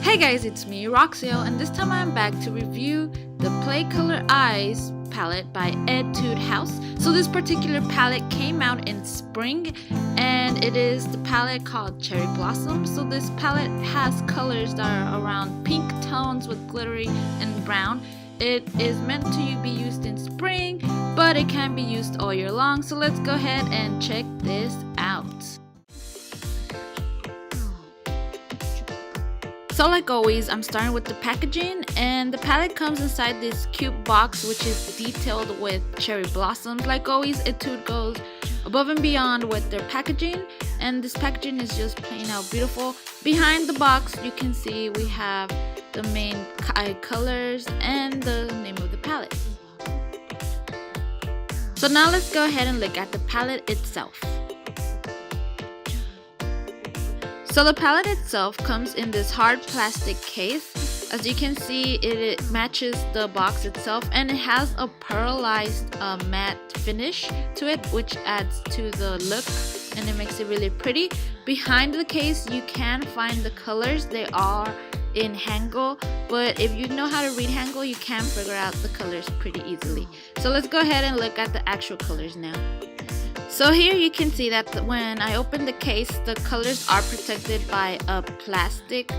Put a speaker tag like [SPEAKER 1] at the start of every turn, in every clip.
[SPEAKER 1] Hey guys, it's me, Roxio, and this time I'm back to review the Play Color Eyes palette by Etude House. So this particular palette came out in spring, and it is the palette called Cherry Blossom. So this palette has colors that are around pink tones with glittery and brown. It is meant to be used in spring, but it can be used all year long. So let's go ahead and check this out. So like always, I'm starting with the packaging, and the palette comes inside this cute box which is detailed with cherry blossoms. Like always, Etude goes above and beyond with their packaging, and this packaging is just plain out beautiful. Behind the box you can see we have the main eye colors and the name of the palette. So now let's go ahead and look at the palette itself. So the palette itself comes in this hard plastic case. As you can see, it matches the box itself, and it has a pearlized matte finish to it, which adds to the look and it makes it really pretty. Behind the case you can find the colors. They are in Hangul, but if you know how to read Hangul, you can figure out the colors pretty easily. So let's go ahead and look at the actual colors now. So here you can see that when I open the case, the colors are protected by a plastic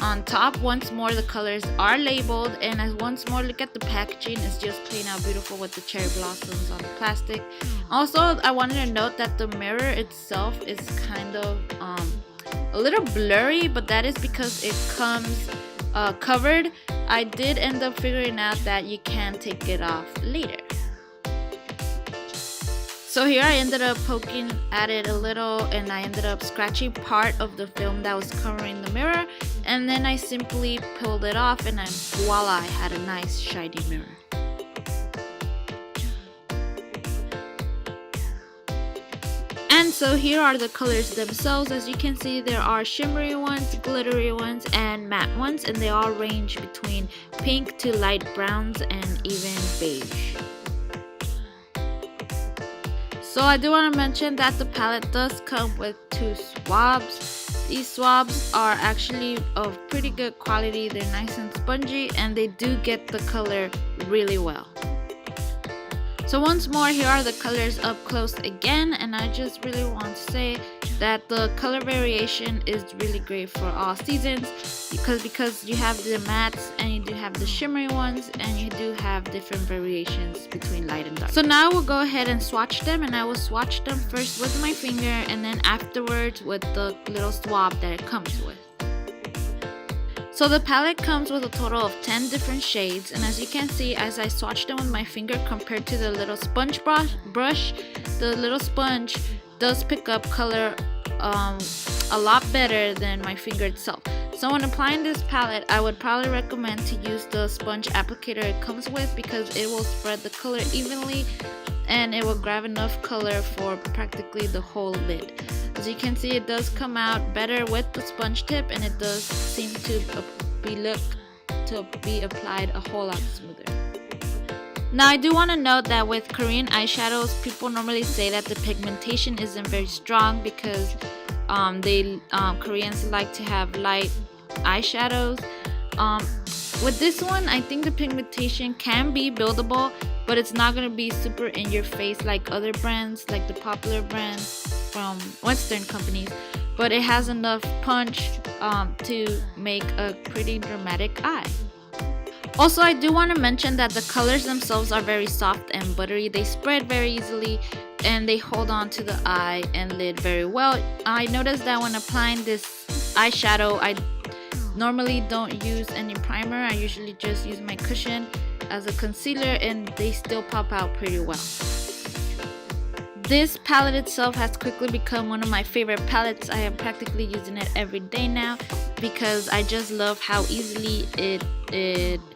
[SPEAKER 1] on top. Once more, the colors are labeled, and as once more, look at the packaging. It's just plain out beautiful with the cherry blossoms on the plastic. Also, I wanted to note that the mirror itself is kind of a little blurry, but that is because it comes covered. I did end up figuring out that you can take it off later. So here I ended up poking at it a little, and I ended up scratching part of the film that was covering the mirror, and then I simply pulled it off, and voila, I had a nice shiny mirror. And so here are the colors themselves. As you can see, there are shimmery ones, glittery ones, and matte ones, and they all range between pink to light browns and even beige. So I do want to mention that the palette does come with 2 swabs. These swabs are actually of pretty good quality. They're nice and spongy, and they do get the color really well. So once more, here are the colors up close again, and I just really want to say that the color variation is really great for all seasons, because you have the mattes and you do have the shimmery ones, and you do have different variations between light and dark. So now we'll go ahead and swatch them, and I will swatch them first with my finger and then afterwards with the little swab that it comes with. So the palette comes with a total of 10 different shades, and as you can see, as I swatch them with my finger compared to the little sponge brush, the little sponge does pick up color a lot better than my finger itself. So when applying this palette, I would probably recommend to use the sponge applicator it comes with, because it will spread the color evenly and it will grab enough color for practically the whole lid. As you can see, it does come out better with the sponge tip, and it does seem to be applied a whole lot smoother. Now I do want to note that with Korean eyeshadows, people normally say that the pigmentation isn't very strong because Koreans like to have light eyeshadows. With this one, I think the pigmentation can be buildable, but it's not going to be super in your face like other brands, like the popular brands from Western companies, but it has enough punch to make a pretty dramatic eye. Also, I do want to mention that the colors themselves are very soft and buttery. They spread very easily, and they hold on to the eye and lid very well. I noticed that when applying this eyeshadow, I normally don't use any primer. I usually just use my cushion as a concealer, and they still pop out pretty well. This palette itself has quickly become one of my favorite palettes. I am practically using it every day now because I just love how easily it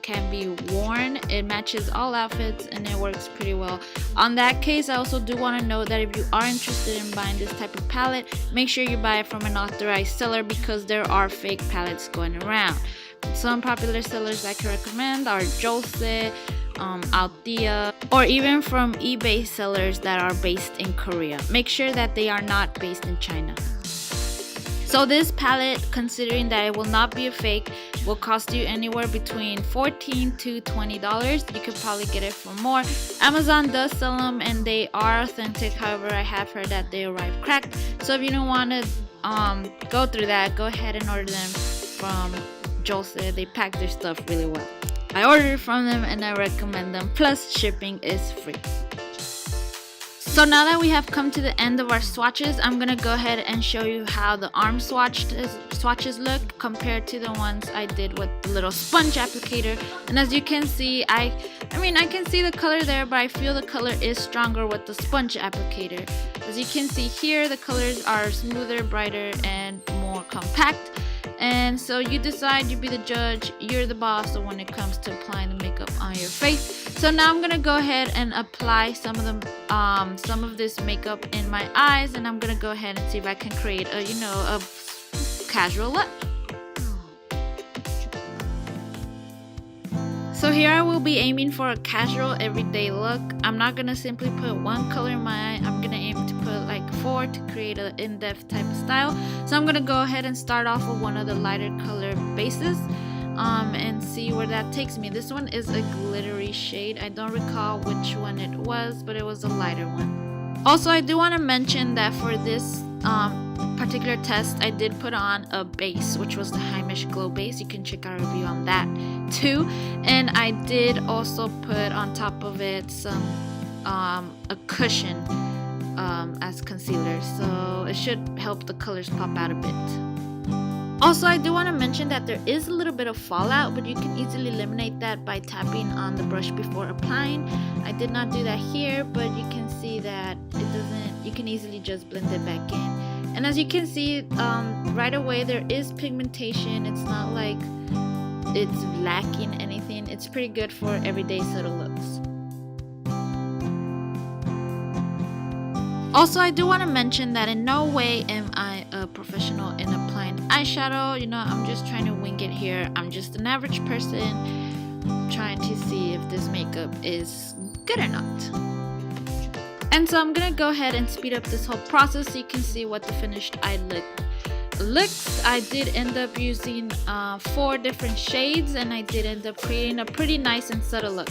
[SPEAKER 1] can be worn. It matches all outfits and it works pretty well. On that case, I also do want to note that if you are interested in buying this type of palette, make sure you buy it from an authorized seller, because there are fake palettes going around. Some popular sellers I can recommend are Jose, Althea, or even from eBay sellers that are based in Korea. Make sure that they are not based in China. So this palette, considering that it will not be a fake, will cost you anywhere between $14 to $20. You could probably get it for more. Amazon does sell them and they are authentic. However, I have heard that they arrive cracked. So if you don't want to go through that, go ahead and order them from Jose. They pack their stuff really well. I ordered from them and I recommend them. Plus shipping is free. So now that we have come to the end of our swatches, I'm going to go ahead and show you how the arm swatches look compared to the ones I did with the little sponge applicator. And as you can see, I can see the color there, but I feel the color is stronger with the sponge applicator. As you can see here, the colors are smoother, brighter, and more compact. And so you decide, you be the judge, you're the boss when it comes to applying the makeup on your face. So now I'm gonna go ahead and apply some of this makeup in my eyes, and I'm gonna go ahead and see if I can create a casual look. So here I will be aiming for a casual everyday look. I'm not gonna simply put one color in my eye. I'm gonna aim to put like 4 to create an in-depth type of style. So I'm gonna go ahead and start off with one of the lighter color bases and see where that takes me. This one is a glittery shade. I don't recall which one it was, but it was a lighter one. Also, I do want to mention that for this particular test, I did put on a base, which was the Heimish Glow base. You can check out a review on that too. And I did also put on top of it some a cushion as concealer, so it should help the colors pop out a bit. Also, I do want to mention that there is a little bit of fallout, but you can easily eliminate that by tapping on the brush before applying. I did not do that here, but you can see that you can easily just blend it back in. And as you can see, right away there is pigmentation. It's not like it's lacking anything. It's pretty good for everyday subtle looks. Also, I do want to mention that in no way am I a professional in applying eyeshadow. I'm just trying to wing it here. I'm just an average person trying to see if this makeup is good or not. And so I'm gonna go ahead and speed up this whole process so you can see what the finished eye look looks. I did end up using 4 different shades, and I did end up creating a pretty nice and subtle look.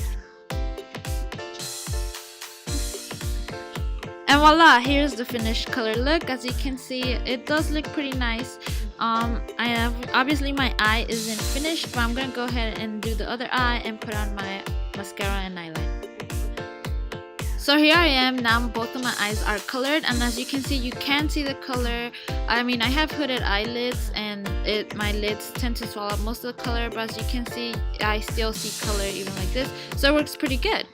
[SPEAKER 1] And voila, here's the finished color look. As you can see, it does look pretty nice. Obviously my eye isn't finished, but I'm gonna go ahead and do the other eye and put on my mascara and eyeliner. So here I am now. Both of my eyes are colored, and as you can see, you can see the color. I have hooded eyelids, and my lids tend to swallow up most of the color, but as you can see, I still see color even like this, so it works pretty good.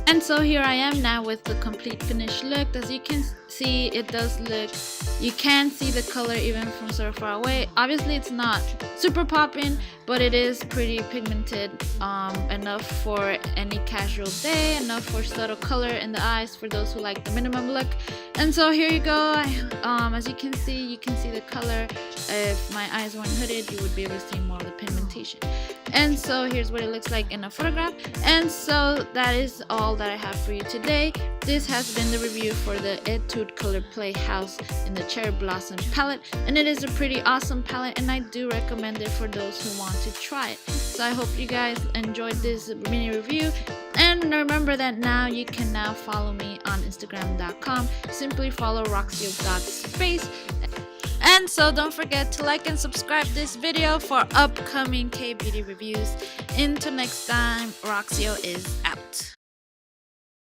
[SPEAKER 1] And so here I am now with the complete finished look. As you can see, it does look, you can see the color even from so far away. Obviously it's not super popping, but it is pretty pigmented, enough for any casual day, enough for subtle color in the eyes for those who like the minimum look. And so here you go. As you can see the color. If my eyes weren't hooded, you would be able to see more of the pigmentation. And so here's what it looks like in a photograph. And so that is all that I have for you today. This has been the review for the Etude Color Playhouse in the Cherry Blossom palette, and it is a pretty awesome palette, and I do recommend it for those who want to try it. So I hope you guys enjoyed this mini review, and remember that now you can now follow me on Instagram.com. Simply follow roxio.space. And so don't forget to like and subscribe this video for upcoming K-beauty reviews. Until next time, Roxio is out.